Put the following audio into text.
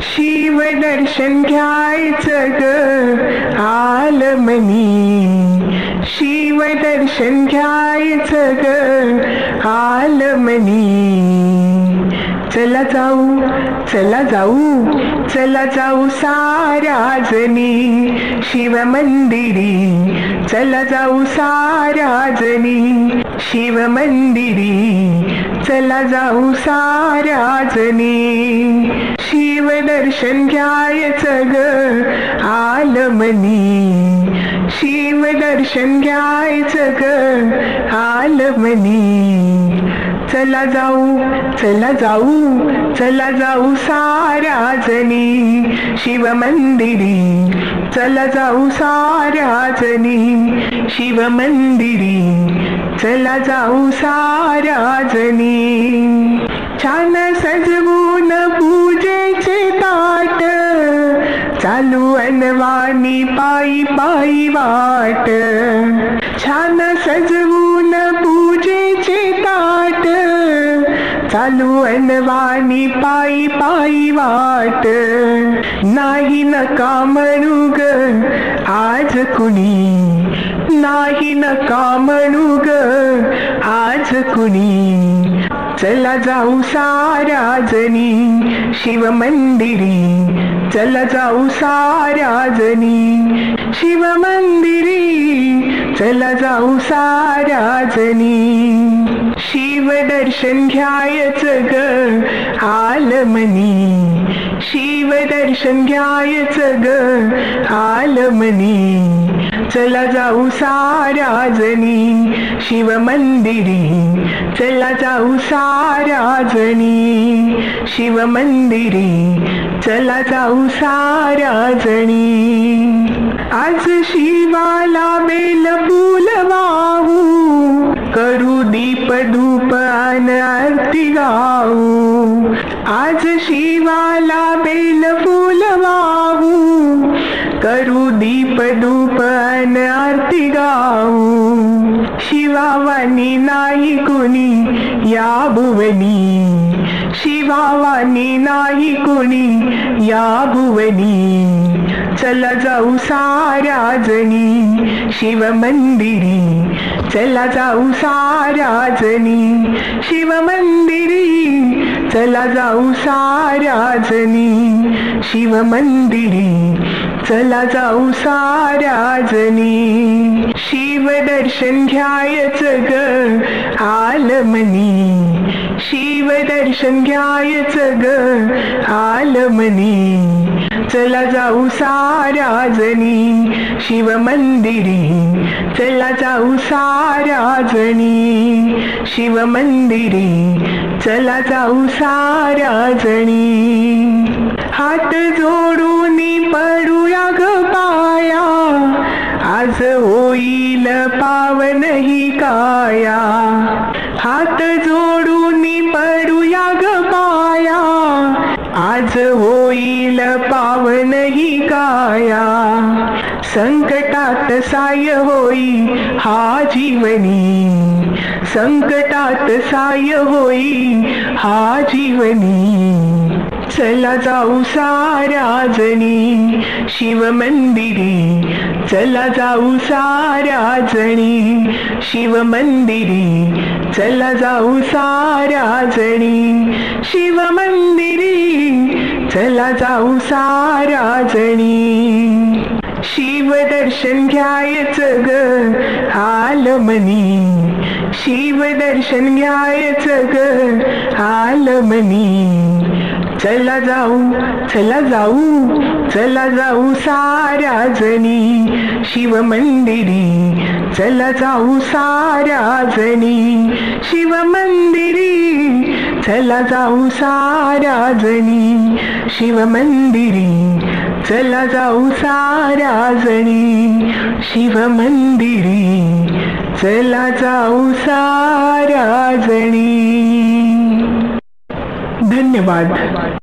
शिव दर्शन घ्यायचं ग आलमनी, शिव दर्शन घ्यायचं ग आलमनी. चला जाऊ, चला जाऊ, चला जाऊ साऱ्या जणी शिव मंदिरी, चला जाऊ साऱ्या जणी शिव मंदिरी, चला जाऊ साऱ्या जणी. शिव दर्शन घ्यायचं ग आलमनी, शिव दर्शन घ्यायचं ग आलमनी. चला जाऊ, चला जाऊ, चला जाऊ साऱ्या जणी शिव मंदिरी, चला जाऊ साऱ्या जणी शिव मंदिरी, चला जाऊ साऱ्या जणी. छान सजवून पूजेचे ताट, चालू अनवाणी पायी पायी वाट. छान सजवून पूजेचे ताट, चालू अनवाणी पायी पायी वाट. नाही नका म्हणू ग आज कुणी, नाही नका म्हणू ग आज कुणी. चला जाऊ साऱ्या जणी शिव मंदिरी, चला जाऊ साऱ्या जणी शिव मंदिरी, चला जाऊ साऱ्या जणी. शिव दर्शन घ्यायचं ग आलमनी, शिव दर्शन घ्यायचं ग आलमनी. चला जाऊ साऱ्या जणी शिव मंदिरी, चला जाऊ साऱ्या जणी शिव मंदिरी, चला जाऊ साऱ्या जणी. आज शिवाला बेल फूल वाहू, करू दीप धूप अन आरती गाऊ. आज शिवाला बेल फूल वाहू, करू दीप धूप अन आरती गाऊ. शिवावानी नाही कुणी या भुवनी, शिवावानी नाही कुणी या भुवनी. चला जाऊ साऱ्या जणी शिव मंदिरी, चला जाऊ साऱ्या जणी शिव मंदिरी, चला जाऊ साऱ्या जणी शिव मंदिरी, चला जाऊ साऱ्या जणी. शिव दर्शन घ्यायचं ग आलमनी, शिव दर्शन घ्यायचं ग आलमनी. चला जाऊ साऱ्या जणी शिव मंदिरी, चला जाऊ साऱ्या जणी शिव मंदिरी, चला जाऊ साऱ्या जणी. हात जोडून पडूया ग पाया, आज होईल पावन ही काया. हात जोडून पडूया ग पाया, आज होईल पावन ही काया. संकटात साय होई हा जीवनी, संकटात साय होई हा जीवनी. चला जाऊ साऱ्या जणी शिव मंदिरी, चला जाऊ साऱ्या जणी शिव मंदिरी, चला जाऊ साऱ्या जणी शिव मंदिरी, चला जाऊ साऱ्या जणी. शिव दर्शन घ्यायचं ग आलमनी, शिव दर्शन घ्यायचं ग आलमनी. चला जाऊ, चला जाऊ, चला जाऊ साऱ्या जणी शिव मंदिरी, चला जाऊ साऱ्या जणी शिव मंदिरी, चला जाऊ साऱ्या जणी शिव मंदिरी, चला जाऊ साऱ्या जणी शिव मंदिरी, चला जाऊ साऱ्या जणी. धन्यवाद.